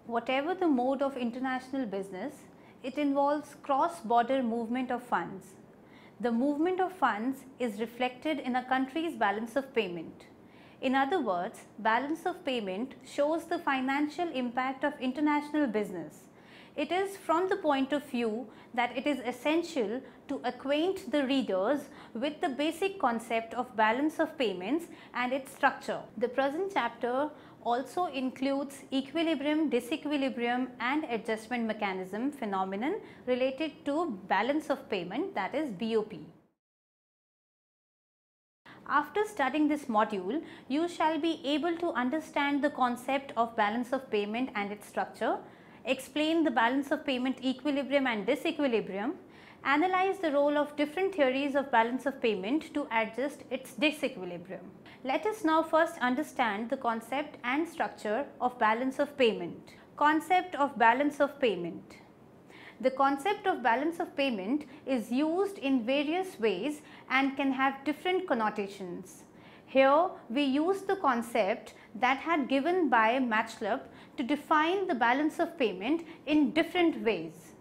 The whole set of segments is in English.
Whatever the mode of international business, it involves cross-border movement of funds. The movement of funds is reflected in a country's balance of payment. In other words, balance of payment shows the financial impact of international business. It is from the point of view that it is essential to acquaint the readers with the basic concept of balance of payments and its structure. The present chapter also includes equilibrium, disequilibrium and adjustment mechanism phenomenon related to balance of payment, that is BOP. After studying this module, you shall be able to understand the concept of balance of payment and its structure, explain the balance of payment equilibrium and disequilibrium, analyze the role of different theories of balance of payment to adjust its disequilibrium. Let us now first understand the concept and structure of balance of payment. Concept of balance of payment. The concept of balance of payment is used in various ways and can have different connotations. Here we use the concept that had given by MACLUP to define the balance of payment in different ways.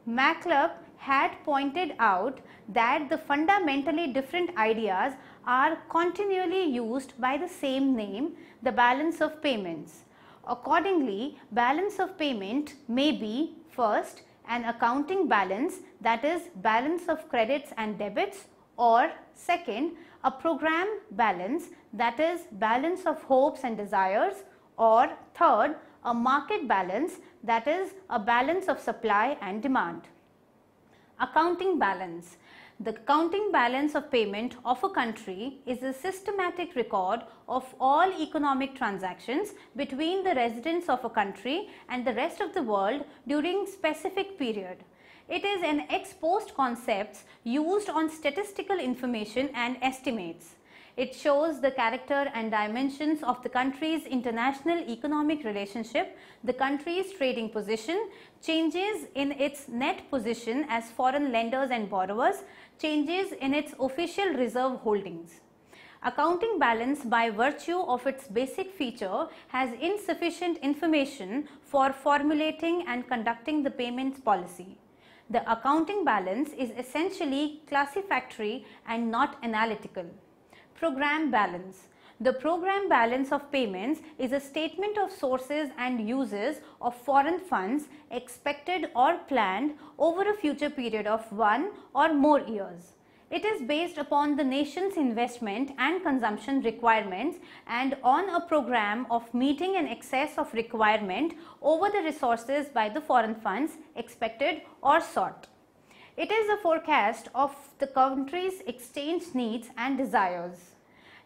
MACLUP had pointed out that the fundamentally different ideas are continually used by the same name, the balance of payments. Accordingly, balance of payment may be first an accounting balance, that is balance of credits and debits, or second a program balance, that is balance of hopes and desires, or third a market balance, that is a balance of supply and demand. Accounting balance. The accounting balance of payment of a country is a systematic record of all economic transactions between the residents of a country and the rest of the world during specific period. It is an ex post concept used on statistical information and estimates. It shows the character and dimensions of the country's international economic relationship, the country's trading position, changes in its net position as foreign lenders and borrowers, changes in its official reserve holdings. Accounting balance, by virtue of its basic feature, has insufficient information for formulating and conducting the payments policy. The accounting balance is essentially classificatory and not analytical. Program balance. The program balance of payments is a statement of sources and uses of foreign funds expected or planned over a future period of 1 or more years. It is based upon the nation's investment and consumption requirements and on a program of meeting an excess of requirement over the resources by the foreign funds expected or sought. It is a forecast of the country's exchange needs and desires.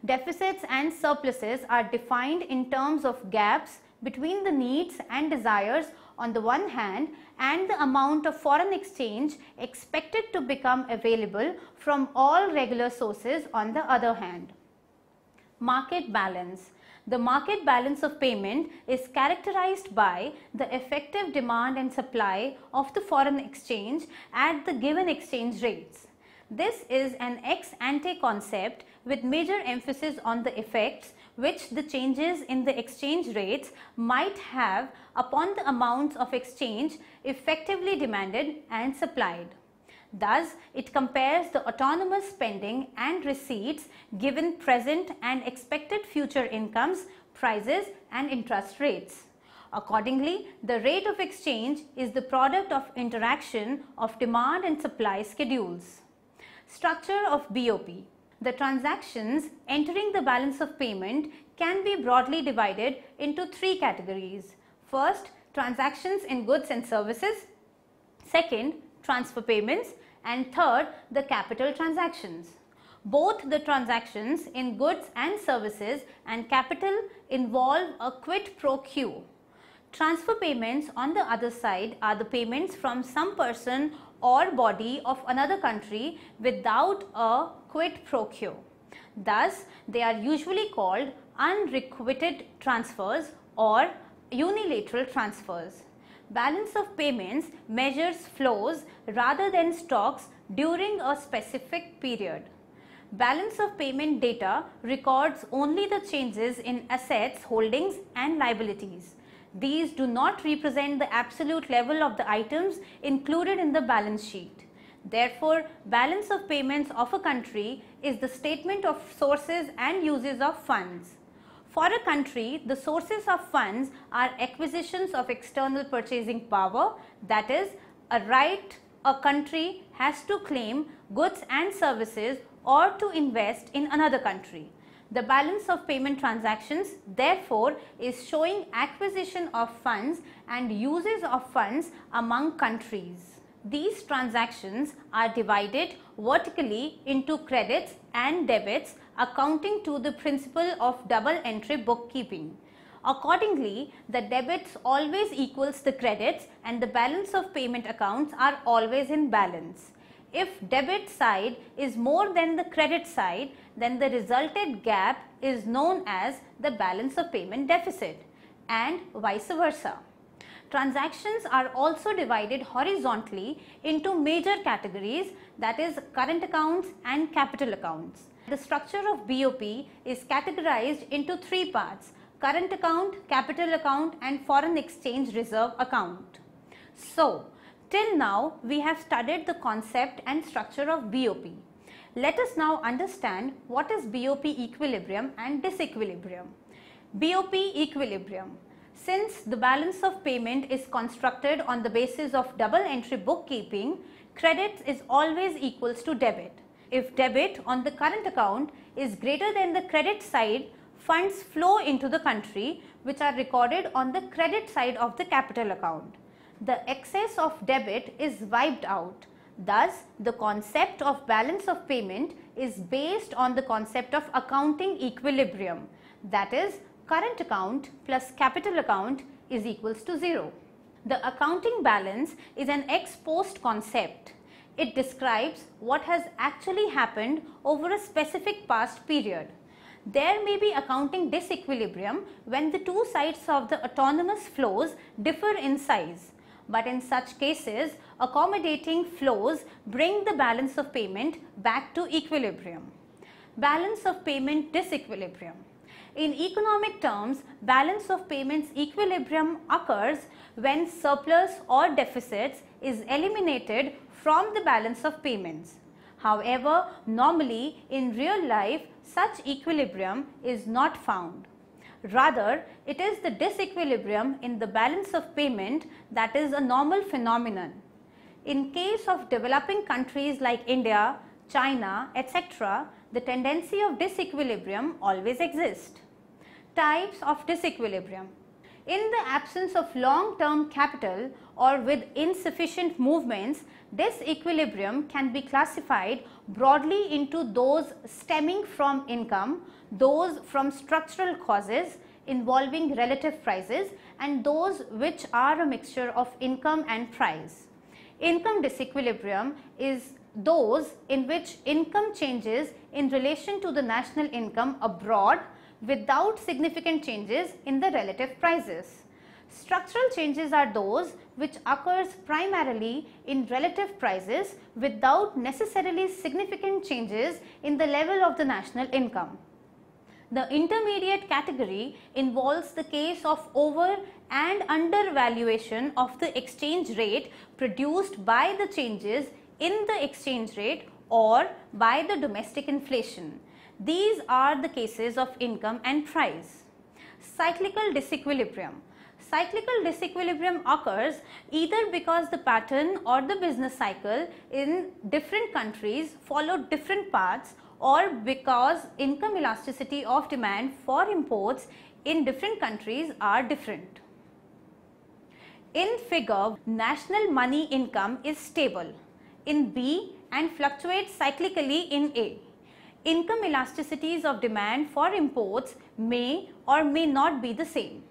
Deficits and surpluses are defined in terms of gaps between the needs and desires on the one hand and the amount of foreign exchange expected to become available from all regular sources on the other hand. Market balance. The market balance of payment is characterized by the effective demand and supply of the foreign exchange at the given exchange rates. This is an ex ante concept with major emphasis on the effects which the changes in the exchange rates might have upon the amounts of exchange effectively demanded and supplied. Thus, it compares the autonomous spending and receipts given present and expected future incomes, prices and interest rates. Accordingly, the rate of exchange is the product of interaction of demand and supply schedules. Structure of BOP. The transactions entering the balance of payment can be broadly divided into three categories. First, transactions in goods and services. Second, transfer payments. And third, the capital transactions. Both the transactions in goods and services and capital involve a quid pro quo. Transfer payments, on the other side, are the payments from some person or body of another country without a quid pro quo. Thus, they are usually called unrequited transfers or unilateral transfers. Balance of payments measures flows rather than stocks during a specific period. Balance of payment data records only the changes in assets, holdings and liabilities. These do not represent the absolute level of the items included in the balance sheet. Therefore, balance of payments of a country is the statement of sources and uses of funds. For a country, the sources of funds are acquisitions of external purchasing power, that is, a right a country has to claim goods and services or to invest in another country. The balance of payment transactions, therefore, is showing acquisition of funds and uses of funds among countries. These transactions are divided vertically into credits and debits accounting to the principle of double entry bookkeeping. Accordingly, the debits always equals the credits and the balance of payment accounts are always in balance. If debit side is more than the credit side, then the resulted gap is known as the balance of payment deficit, and vice versa. Transactions are also divided horizontally into major categories, that is current accounts and capital accounts. The structure of BOP is categorized into three parts: current account, capital account and foreign exchange reserve account. So, till now we have studied the concept and structure of BOP. Let us now understand what is BOP equilibrium and disequilibrium. BOP equilibrium. Since the balance of payment is constructed on the basis of double entry bookkeeping, credit is always equals to debit. If debit on the current account is greater than the credit side, funds flow into the country which are recorded on the credit side of the capital account. The excess of debit is wiped out. Thus, the concept of balance of payment is based on the concept of accounting equilibrium, that is, current account plus capital account is equals to 0. The accounting balance is an ex post concept. It describes what has actually happened over a specific past period. There may be accounting disequilibrium when the two sides of the autonomous flows differ in size. But in such cases, accommodating flows bring the balance of payment back to equilibrium. Balance of payment disequilibrium. In economic terms, balance of payments equilibrium occurs when surplus or deficits is eliminated from the balance of payments. However, normally in real life, such equilibrium is not found. Rather, it is the disequilibrium in the balance of payment that is a normal phenomenon. In case of developing countries like India, China, etc., the tendency of disequilibrium always exists. Types of disequilibrium. In the absence of long-term capital or with insufficient movements, disequilibrium can be classified broadly into those stemming from income, those from structural causes involving relative prices, and those which are a mixture of income and price. Income disequilibrium is those in which income changes in relation to the national income abroad without significant changes in the relative prices. Structural changes are those which occurs primarily in relative prices without necessarily significant changes in the level of the national income. The intermediate category involves the case of over and undervaluation of the exchange rate produced by the changes in the exchange rate or by the domestic inflation. These are the cases of income and price. Cyclical disequilibrium. Cyclical disequilibrium occurs either because the pattern or the business cycle in different countries follow different paths, or because income elasticity of demand for imports in different countries are different. In figure, national money income is stable in B and fluctuates cyclically in A. Income elasticities of demand for imports may or may not be the same.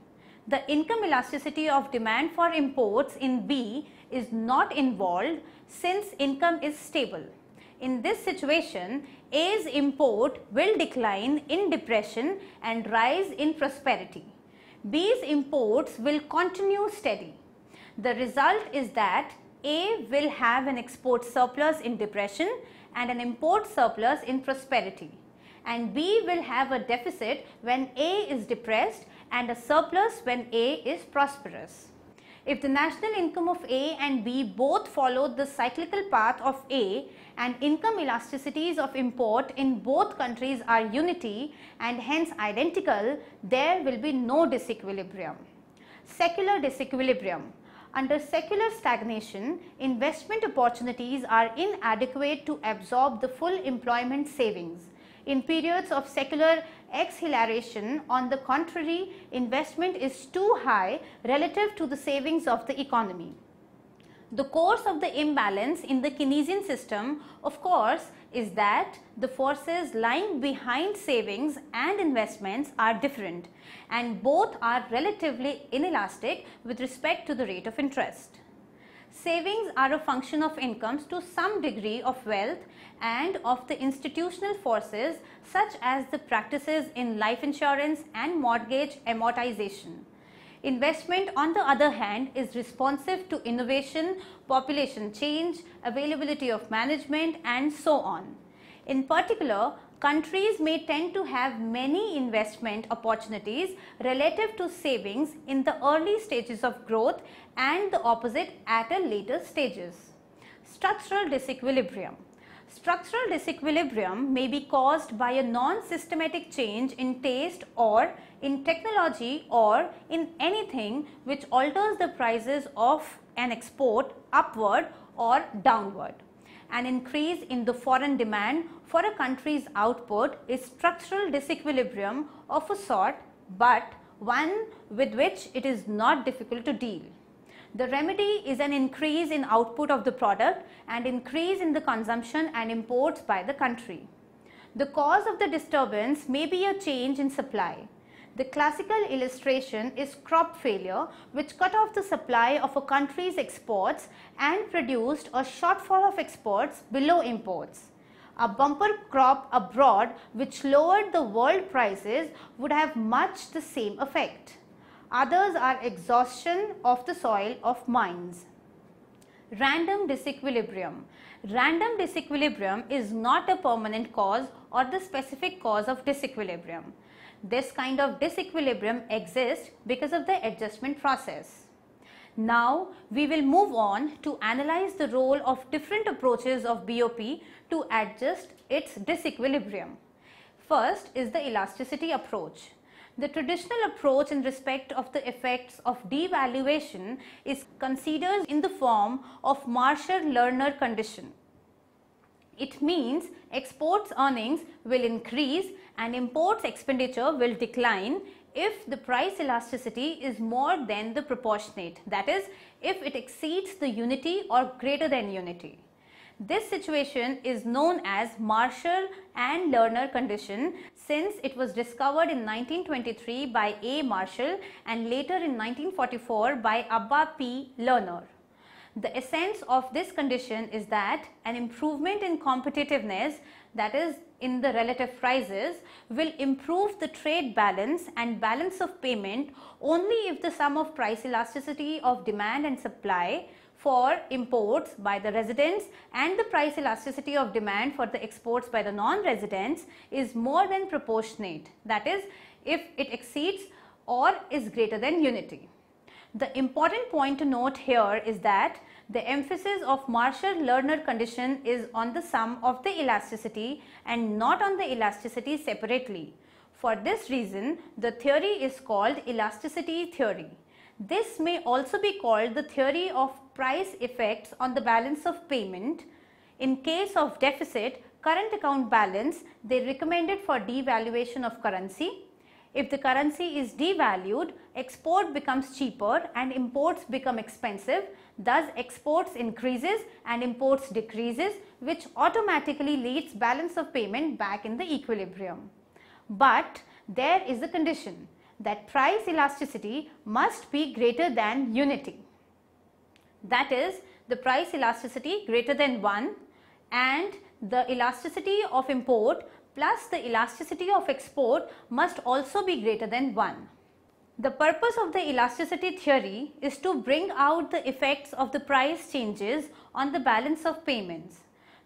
The income elasticity of demand for imports in B is not involved since income is stable. In this situation, A's import will decline in depression and rise in prosperity. B's imports will continue steady. The result is that A will have an export surplus in depression and an import surplus in prosperity, and B will have a deficit when A is depressed and a surplus when A is prosperous. If the national income of A and B both follow the cyclical path of A and income elasticities of import in both countries are unity and hence identical, there will be no disequilibrium. Secular disequilibrium. Under secular stagnation, investment opportunities are inadequate to absorb the full employment savings. In periods of secular exhilaration, on the contrary, investment is too high relative to the savings of the economy. The cause of the imbalance in the Keynesian system, of course, is that the forces lying behind savings and investments are different, and both are relatively inelastic with respect to the rate of interest. Savings are a function of incomes to some degree of wealth and of the institutional forces such as the practices in life insurance and mortgage amortization. Investment, on the other hand, is responsive to innovation, population change, availability of management, and so on. In particular, countries may tend to have many investment opportunities relative to savings in the early stages of growth and the opposite at a later stages. Structural disequilibrium. Structural disequilibrium may be caused by a non-systematic change in taste or in technology or in anything which alters the prices of an export upward or downward. An increase in the foreign demand for a country's output is structural disequilibrium of a sort, but one with which it is not difficult to deal. The remedy is an increase in output of the product and increase in the consumption and imports by the country. The cause of the disturbance may be a change in supply. The classical illustration is crop failure, which cut off the supply of a country's exports and produced a shortfall of exports below imports. A bumper crop abroad which lowered the world prices would have much the same effect. Others are exhaustion of the soil of mines. Random disequilibrium. Random disequilibrium is not a permanent cause or the specific cause of disequilibrium. This kind of disequilibrium exists because of the adjustment process. Now we will move on to analyze the role of different approaches of BOP to adjust its disequilibrium. First is the elasticity approach. The traditional approach in respect of the effects of devaluation is considered in the form of Marshall-Lerner condition. It means exports earnings will increase and imports expenditure will decline if the price elasticity is more than the proportionate, that is, if it exceeds the unity or greater than unity. This situation is known as Marshall and Lerner condition since it was discovered in 1923 by A. Marshall and later in 1944 by Abba P. Lerner. The essence of this condition is that an improvement in competitiveness, that is in the relative prices, will improve the trade balance and balance of payment only if the sum of price elasticity of demand and supply for imports by the residents and the price elasticity of demand for the exports by the non-residents is more than proportionate, that is, if it exceeds or is greater than unity. The important point to note here is that the emphasis of Marshall-Lerner condition is on the sum of the elasticity and not on the elasticity separately. For this reason, the theory is called elasticity theory. This may also be called the theory of price effects on the balance of payment. In case of deficit, current account balance, they recommended for devaluation of currency. If the currency is devalued, export becomes cheaper and imports become expensive. Thus, exports increases and imports decreases, which automatically leads balance of payment back in the equilibrium. But there is a condition that price elasticity must be greater than unity. That is, the price elasticity greater than 1 and the elasticity of import plus the elasticity of export must also be greater than 1. The purpose of the elasticity theory is to bring out the effects of the price changes on the balance of payments.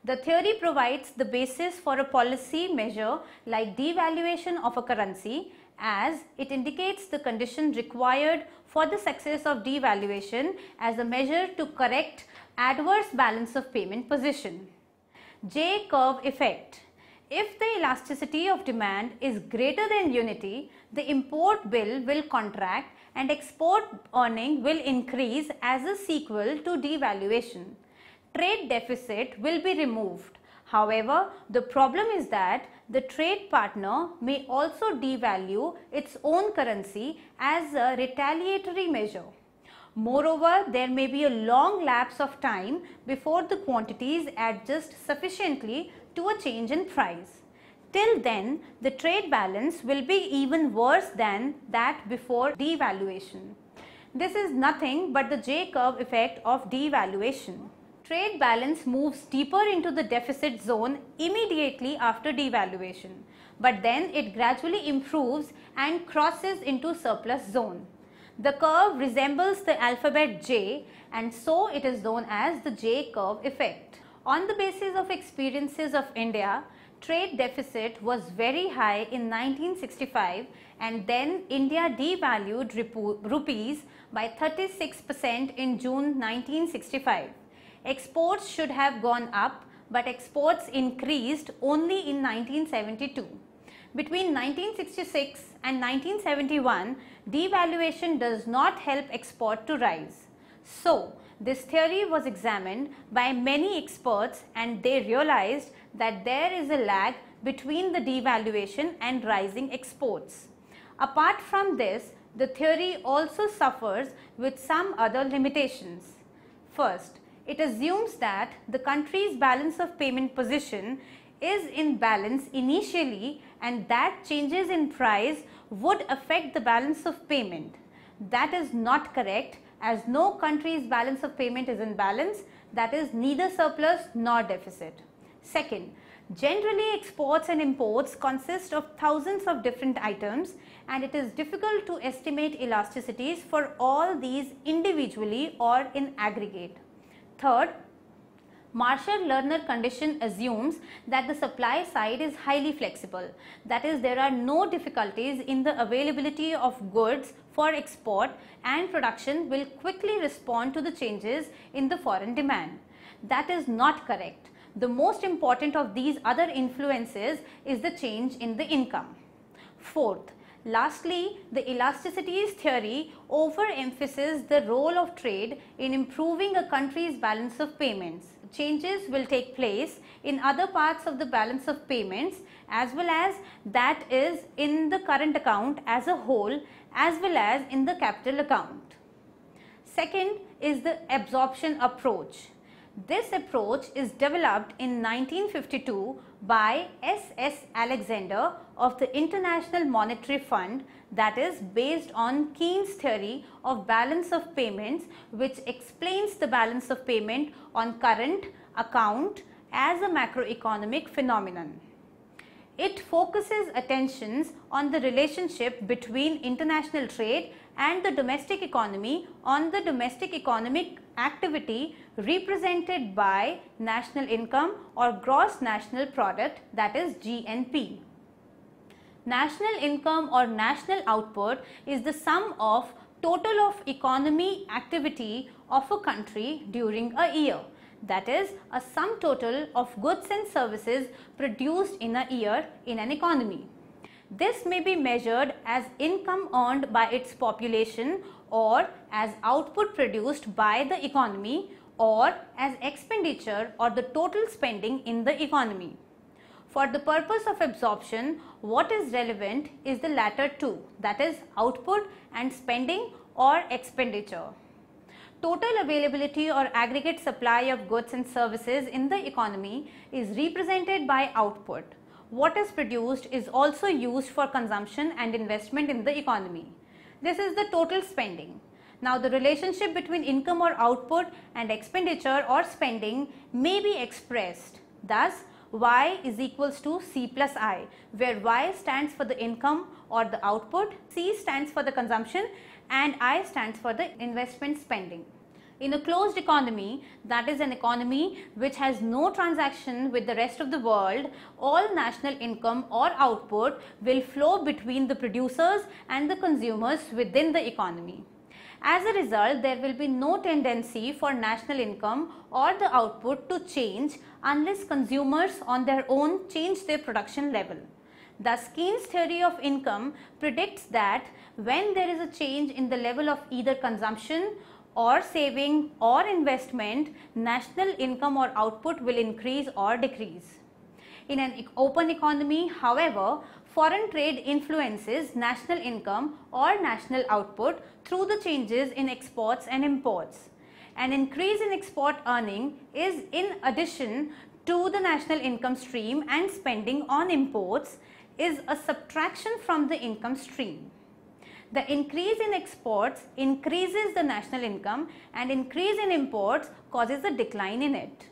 The theory provides the basis for a policy measure like devaluation of a currency as it indicates the condition required for the success of devaluation as a measure to correct adverse balance of payment position. J-curve effect. If the elasticity of demand is greater than unity, the import bill will contract and export earning will increase as a sequel to devaluation. Trade deficit will be removed. However, the problem is that the trade partner may also devalue its own currency as a retaliatory measure. Moreover, there may be a long lapse of time before the quantities adjust sufficiently to a change in price. Till then, the trade balance will be even worse than that before devaluation. This is nothing but the J-curve effect of devaluation. Trade balance moves deeper into the deficit zone immediately after devaluation, but then it gradually improves and crosses into surplus zone. The curve resembles the alphabet J, and so it is known as the J-curve effect. On the basis of experiences of India, trade deficit was very high in 1965, and then India devalued rupees by 36% in June 1965. Exports should have gone up, but exports increased only in 1972. Between 1966 and 1971, devaluation does not help export to rise. So, this theory was examined by many experts and they realized that there is a lag between the devaluation and rising exports. Apart from this, the theory also suffers with some other limitations. First, it assumes that the country's balance of payment position is in balance initially and that changes in price would affect the balance of payment. That is not correct, as no country's balance of payment is in balance, that is neither surplus nor deficit. Second, generally exports and imports consist of thousands of different items and it is difficult to estimate elasticities for all these individually or in aggregate. Third, Marshall-Lerner condition assumes that the supply side is highly flexible, that is, there are no difficulties in the availability of goods for export and production will quickly respond to the changes in the foreign demand. That is not correct. The most important of these other influences is the change in the income. Fourth, lastly, the elasticities theory overemphasizes the role of trade in improving a country's balance of payments. Changes will take place in other parts of the balance of payments as well as that is in the current account as a whole as well as in the capital account. Second is the absorption approach. This approach is developed in 1952 by S.S. Alexander of the International Monetary Fund, that is based on Keynes' theory of balance of payments, which explains the balance of payment on current account as a macroeconomic phenomenon. It focuses attentions on the relationship between international trade and the domestic economy on the domestic economic activity represented by national income or gross national product, that is GNP. National income or national output is the sum of total of economy activity of a country during a year. That is a sum total of goods and services produced in a year in an economy. This may be measured as income earned by its population or as output produced by the economy or as expenditure or the total spending in the economy. For the purpose of absorption, what is relevant is the latter two, that is output and spending or expenditure. Total availability or aggregate supply of goods and services in the economy is represented by output. What is produced is also used for consumption and investment in the economy. This is the total spending. Now, the relationship between income or output and expenditure or spending may be expressed. Thus, Y is equals to C plus I, where Y stands for the income or the output, C stands for the consumption and I stands for the investment spending. In a closed economy, that is an economy which has no transaction with the rest of the world, all national income or output will flow between the producers and the consumers within the economy. As a result, there will be no tendency for national income or the output to change unless consumers on their own change their production level. Thus, Keynes' theory of income predicts that when there is a change in the level of either consumption or saving or investment, national income or output will increase or decrease. In an open economy, however, foreign trade influences national income or national output through the changes in exports and imports. An increase in export earning is in addition to the national income stream, and spending on imports is a subtraction from the income stream. The increase in exports increases the national income, and increase in imports causes a decline in it.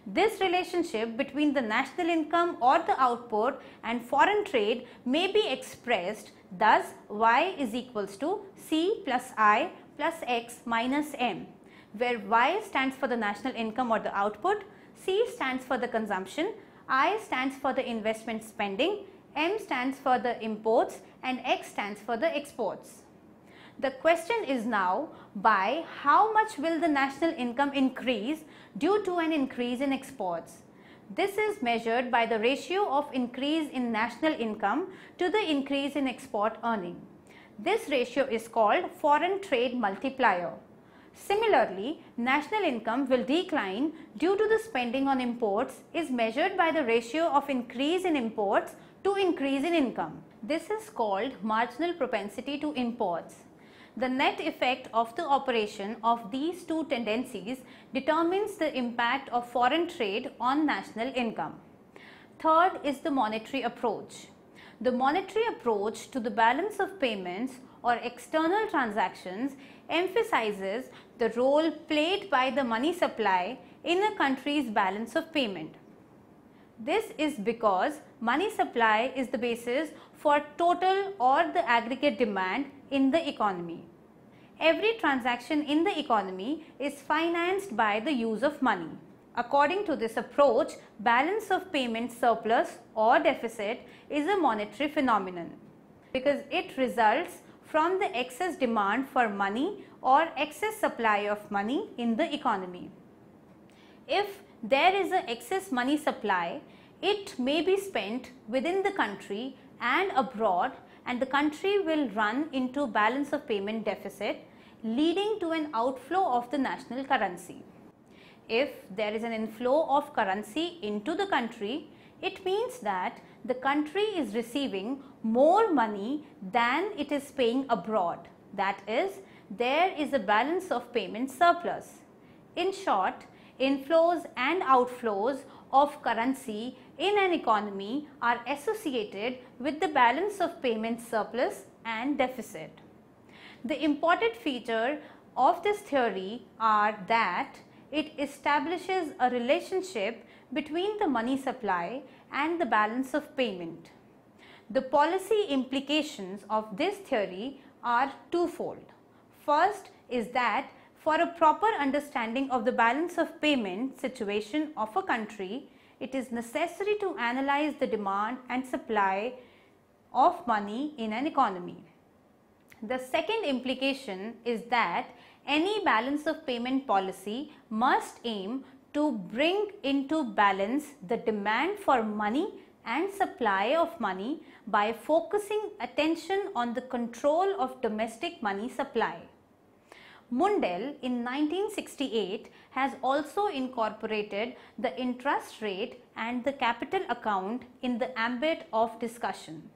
This relationship between the national income or the output and foreign trade may be expressed thus: y is equals to C plus I plus X minus M, where y stands for the national income or the output, C stands for the consumption, I stands for the investment spending, M stands for the imports, and X stands for the exports. The question is now, by how much will the national income increase due to an increase in exports? This is measured by the ratio of increase in national income to the increase in export earning. This ratio is called foreign trade multiplier. Similarly, national income will decline due to the spending on imports is measured by the ratio of increase in imports to increase in income. This is called marginal propensity to imports. The net effect of the operation of these two tendencies determines the impact of foreign trade on national income. Third is the monetary approach. The monetary approach to the balance of payments or external transactions emphasizes the role played by the money supply in a country's balance of payment. This is because money supply is the basis for total or the aggregate demand in the economy. Every transaction in the economy is financed by the use of money. According to this approach, balance of payment surplus or deficit is a monetary phenomenon because it results from the excess demand for money or excess supply of money in the economy. If there is an excess money supply, it may be spent within the country and abroad, and the country will run into balance of payment deficit, leading to an outflow of the national currency. If there is an inflow of currency into the country, it means that the country is receiving more money than it is paying abroad. That is, there is a balance of payment surplus. In short, inflows and outflows of currency in an economy are associated with the balance of payment surplus and deficit. The important feature of this theory are that it establishes a relationship between the money supply and the balance of payment. The policy implications of this theory are twofold. First is that for a proper understanding of the balance of payment situation of a country, it is necessary to analyze the demand and supply of money in an economy. The second implication is that any balance of payment policy must aim to bring into balance the demand for money and supply of money by focusing attention on the control of domestic money supply. Mundell in 1968 has also incorporated the interest rate and the capital account in the ambit of discussion.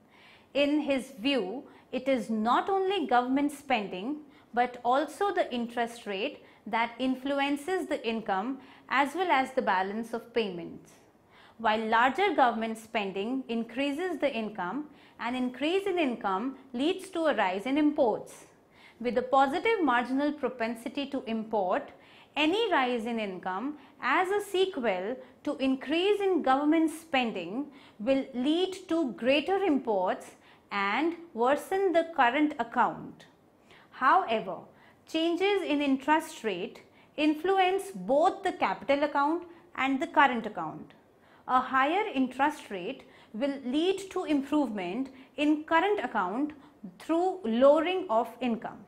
In his view, it is not only government spending but also the interest rate that influences the income as well as the balance of payments. While larger government spending increases the income, an increase in income leads to a rise in imports. With a positive marginal propensity to import, any rise in income as a sequel to increase in government spending will lead to greater imports and worsen the current account. However, changes in interest rate, influence both the capital account and the current account. A higher interest rate will lead to improvement in current account through lowering of income.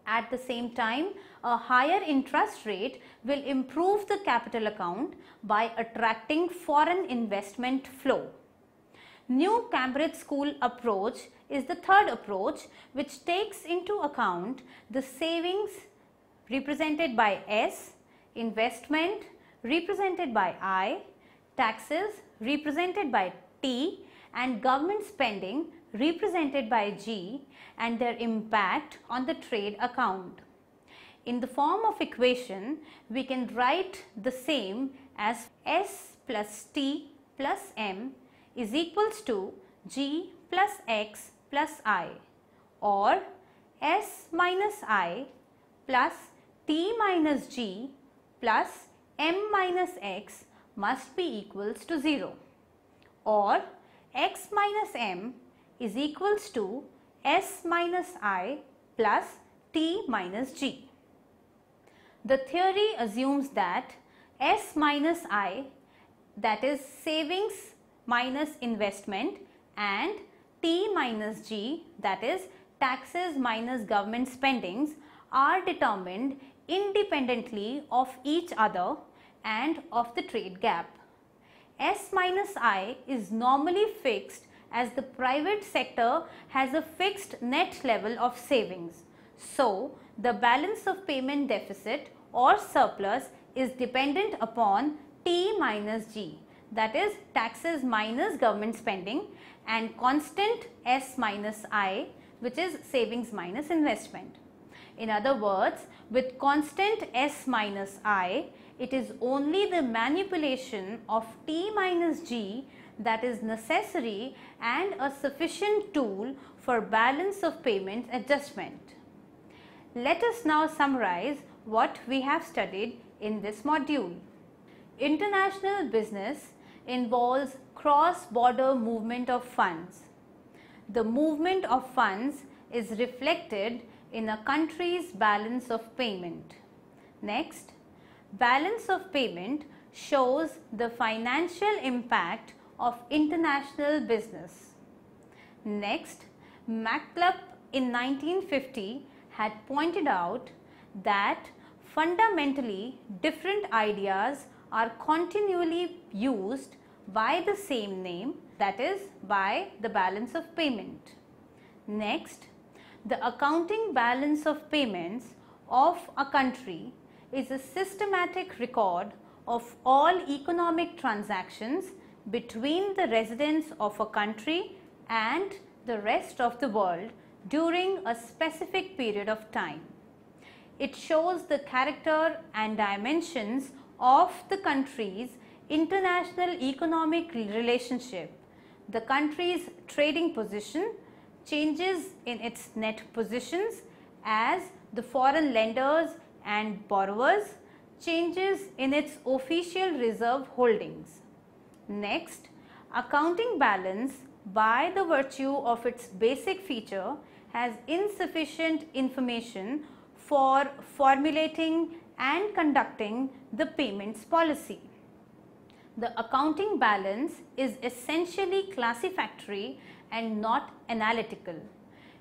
At the same time, a higher interest rate will improve the capital account by attracting foreign investment flow. New Cambridge School approach is the third approach, which takes into account the savings represented by S, investment represented by I, taxes represented by T, and government spending represented by G, and their impact on the trade account. In the form of equation, we can write the same as S plus T plus M is equals to G plus X plus I, or S minus I plus T minus G plus M minus X must be equals to 0, or X minus M is equals to S minus I plus T minus G. The theory assumes that S minus I, that is savings minus investment, and T minus G, that is taxes minus government spendings, are determined independently of each other and of the trade gap. S minus I is normally fixed as the private sector has a fixed net level of savings. So, the balance of payment deficit or surplus is dependent upon T minus G, that is taxes minus government spending, and constant S minus I, which is savings minus investment. In other words, with constant S minus I, it is only the manipulation of T minus G that is necessary and a sufficient tool for balance of payment adjustment. Let us now summarize what we have studied in this module. International business involves cross-border movement of funds. The movement of funds is reflected in a country's balance of payment. Next, balance of payment shows the financial impact of international business. Next, MacClub in 1950 had pointed out that fundamentally different ideas are continually used by the same name, that is by the balance of payment. Next, the accounting balance of payments of a country is a systematic record of all economic transactions between the residents of a country and the rest of the world during a specific period of time. It shows the character and dimensions of the country's international economic relationship, the country's trading position, changes in its net positions as the foreign lenders and borrowers, changes in its official reserve holdings. Next, accounting balance, by the virtue of its basic feature, has insufficient information for formulating and conducting the payments policy. The accounting balance is essentially classificatory and not analytical.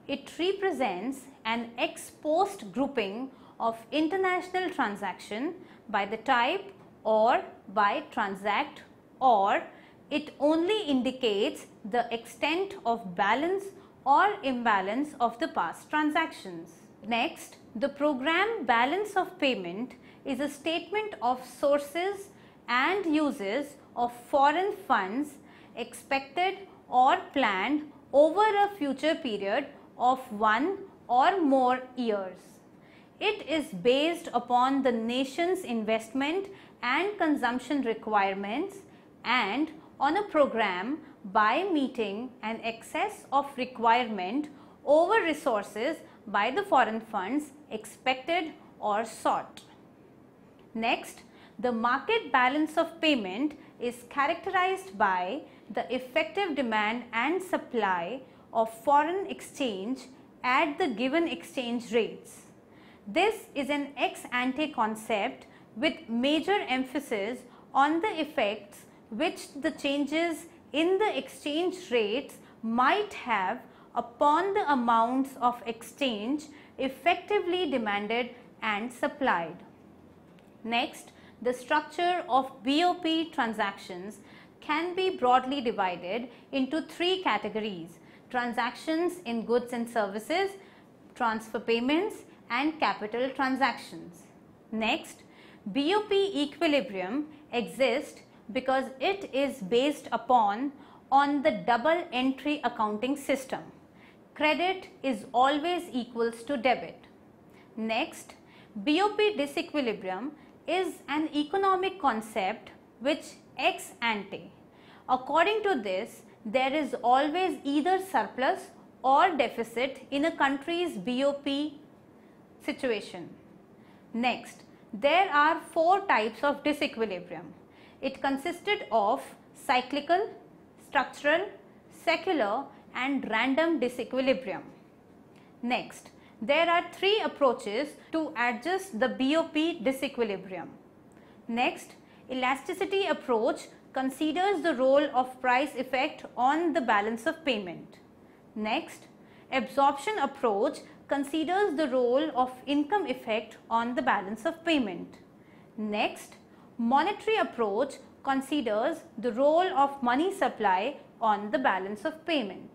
It represents an ex post grouping of international transaction by the type or by transact, or it only indicates the extent of balance or imbalance of the past transactions. Next, the program balance of payment is a statement of sources and uses of foreign funds expected or planned over a future period of 1 or more years. It is based upon the nation's investment and consumption requirements and on a program by meeting an excess of requirement over resources by the foreign funds expected or sought. Next, the market balance of payment is characterized by the effective demand and supply of foreign exchange at the given exchange rates. This is an ex ante concept with major emphasis on the effects which the changes in the exchange rates might have upon the amounts of exchange effectively demanded and supplied. Next, the structure of BOP transactions can be broadly divided into three categories: transactions in goods and services, transfer payments, and capital transactions. Next, BOP equilibrium exists because it is based upon the double entry accounting system. Credit is always equals to debit. Next, BOP disequilibrium is an economic concept which ex ante. According to this, there is always either surplus or deficit in a country's BOP situation. Next, there are four types of disequilibrium. It consisted of cyclical, structural, secular, and random disequilibrium. Next, there are three approaches to adjust the BOP disequilibrium. Next, elasticity approach considers the role of price effect on the balance of payment. Next, absorption approach considers the role of income effect on the balance of payment. Next, monetary approach considers the role of money supply on the balance of payment.